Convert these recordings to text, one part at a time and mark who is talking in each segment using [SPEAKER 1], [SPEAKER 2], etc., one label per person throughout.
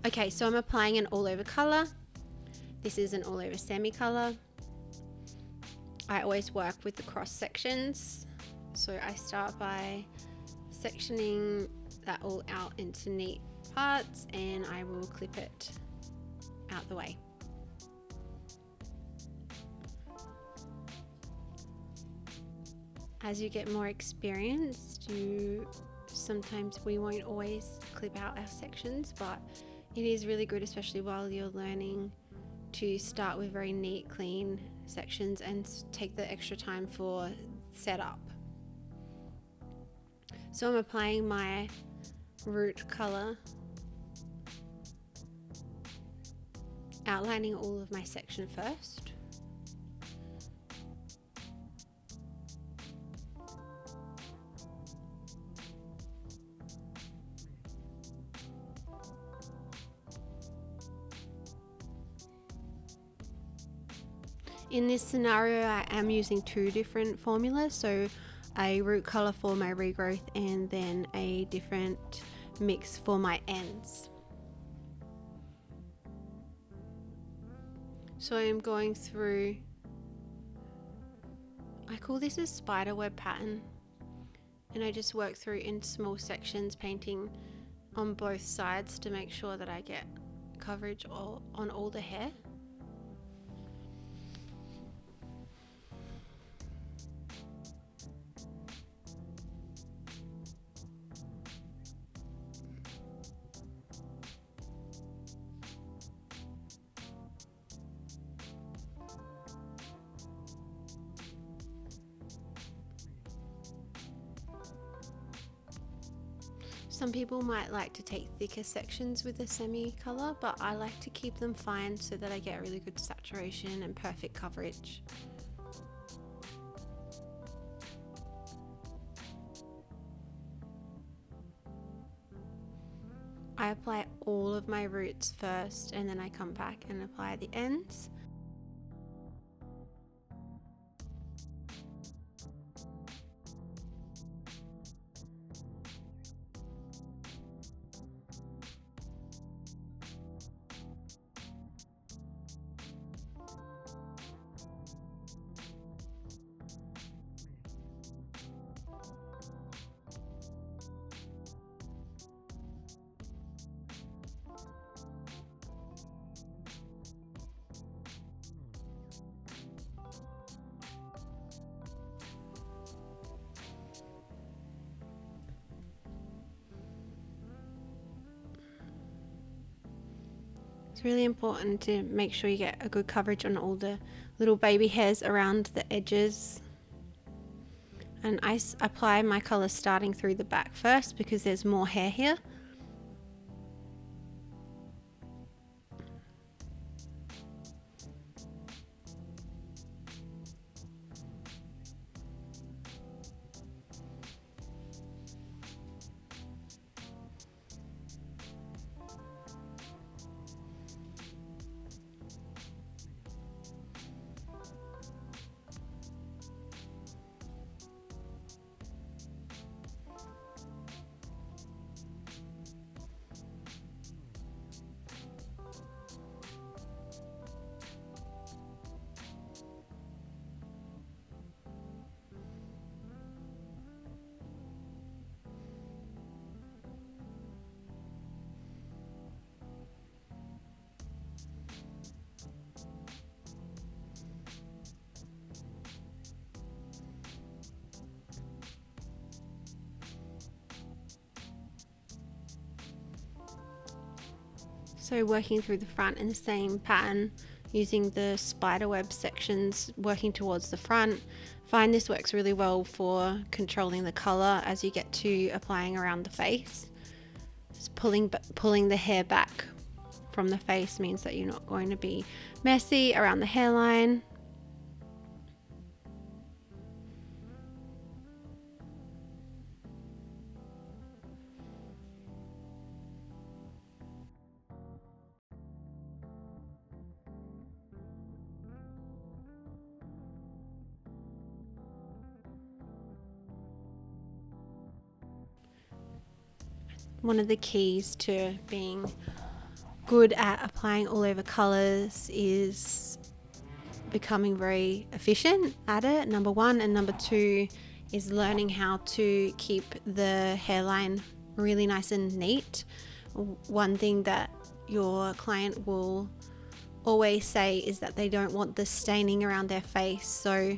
[SPEAKER 1] Okay, so I'm applying an all over color. This is an all over semi color. I always work with the cross sections. So I start by sectioning that all out into neat parts, and I will clip it out the way. As you get more experienced, sometimes we won't always clip out our sections, but it is really good, especially while you're learning, to start with very neat, clean sections and take the extra time for setup. So I'm applying my root color, outlining all of my section first. In this scenario, I am using two different formulas, so a root color for my regrowth and then a different mix for my ends. So I'm going through, I call this a spider web pattern, and I just work through in small sections, painting on both sides to make sure that I get coverage on all the hair. Some people might like to take thicker sections with the semi color, but I like to keep them fine so that I get really good saturation and perfect coverage. I apply all of my roots first, and then I come back and apply the ends. It's really important to make sure you get a good coverage on all the little baby hairs around the edges. And I apply my colour starting through the back first because there's more hair here. So working through the front in the same pattern, using the spider web sections, working towards the front. Find this works really well for controlling the color as you get to applying around the face. Just pulling the hair back from the face means that you're not going to be messy around the hairline. One of the keys to being good at applying all over colors is becoming very efficient at it, number one, and number two is learning how to keep the hairline really nice and neat. One thing that your client will always say is that they don't want the staining around their face, so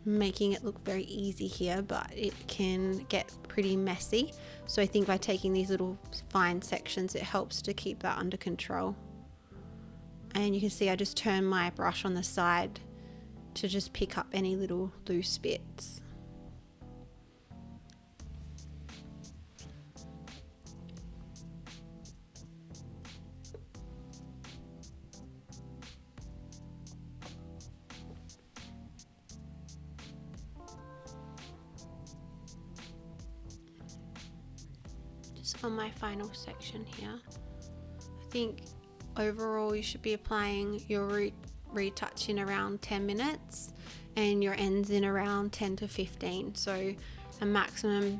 [SPEAKER 1] making it look very easy here, but it can get pretty messy. So I think by taking these little fine sections, it helps to keep that under control. And you can see I just turn my brush on the side to just pick up any little loose bits. Just on my final section here, I think overall you should be applying your retouch in around 10 minutes and your ends in around 10 to 15, so a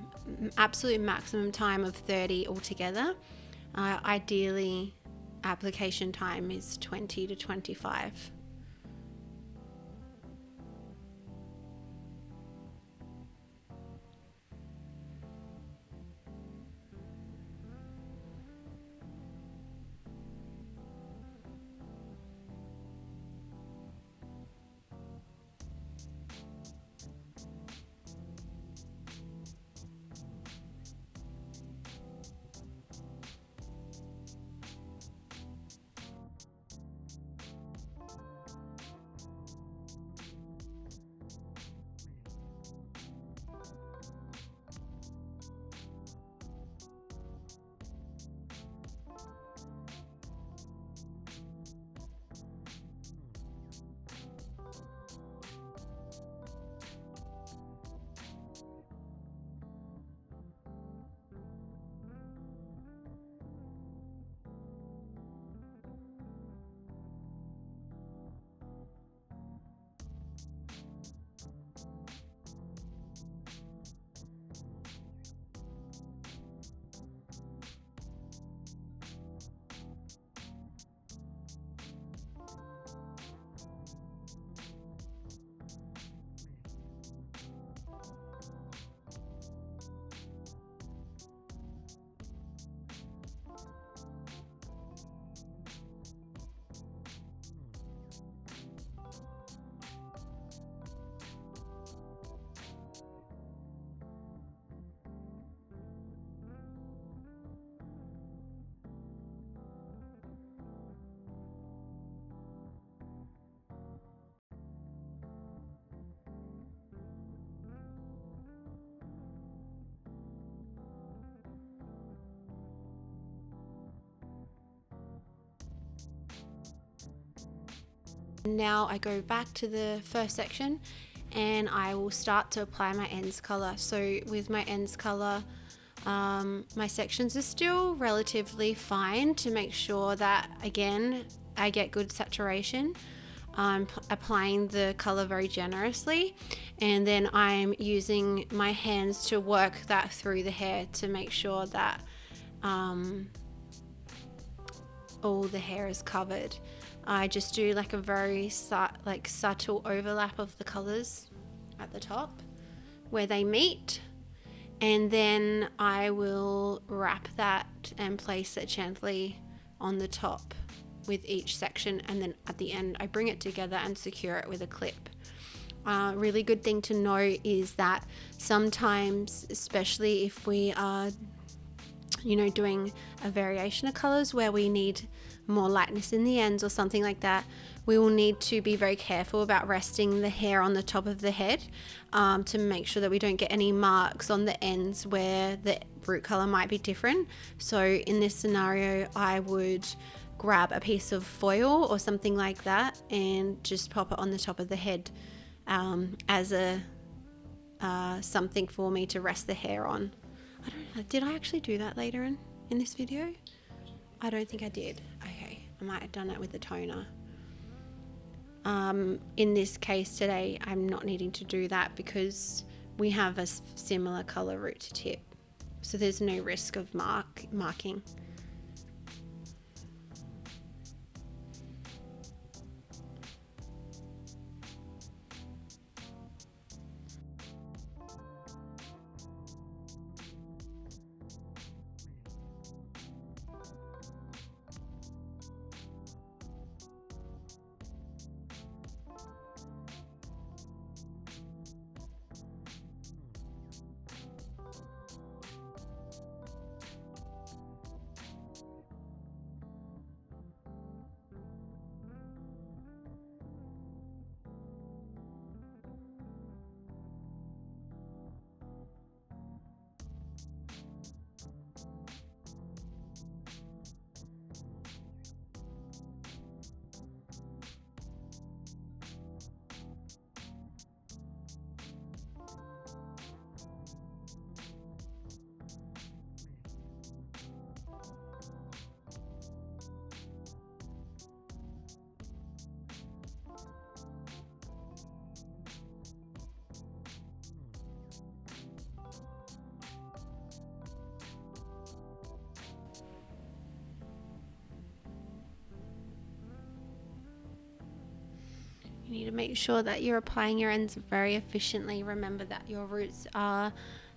[SPEAKER 1] absolute maximum time of 30 altogether. Ideally application time is 20 to 25. Now I go back to the first section and I will start to apply my ends color. So with my ends color, my sections are still relatively fine to make sure that, again, I get good saturation. I'm applying the color very generously, and then I'm using my hands to work that through the hair to make sure that all the hair is covered. I just do like a very subtle overlap of the colors at the top where they meet, and then I will wrap that and place it gently on the top with each section, and then at the end I bring it together and secure it with a clip. Really good thing to know is that sometimes, especially if we are doing a variation of colors where we need more lightness in the ends or something like that, we will need to be very careful about resting the hair on the top of the head to make sure that we don't get any marks on the ends where the root color might be different. So in this scenario, I would grab a piece of foil or something like that and just pop it on the top of the head as a something for me to rest the hair on. I don't know, did I actually do that later in this video? I don't think I did. Okay, I might have done it with the toner. In this case today, I'm not needing to do that because we have a similar color root to tip, so there's no risk of marking. You need to make sure that you're applying your ends very efficiently. Remember that your roots are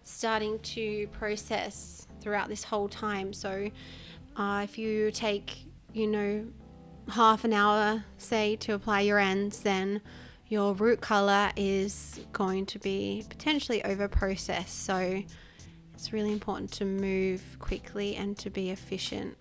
[SPEAKER 1] starting to process throughout this whole time. So if you take, half an hour, say, to apply your ends, then your root color is going to be potentially over processed. So it's really important to move quickly and to be efficient.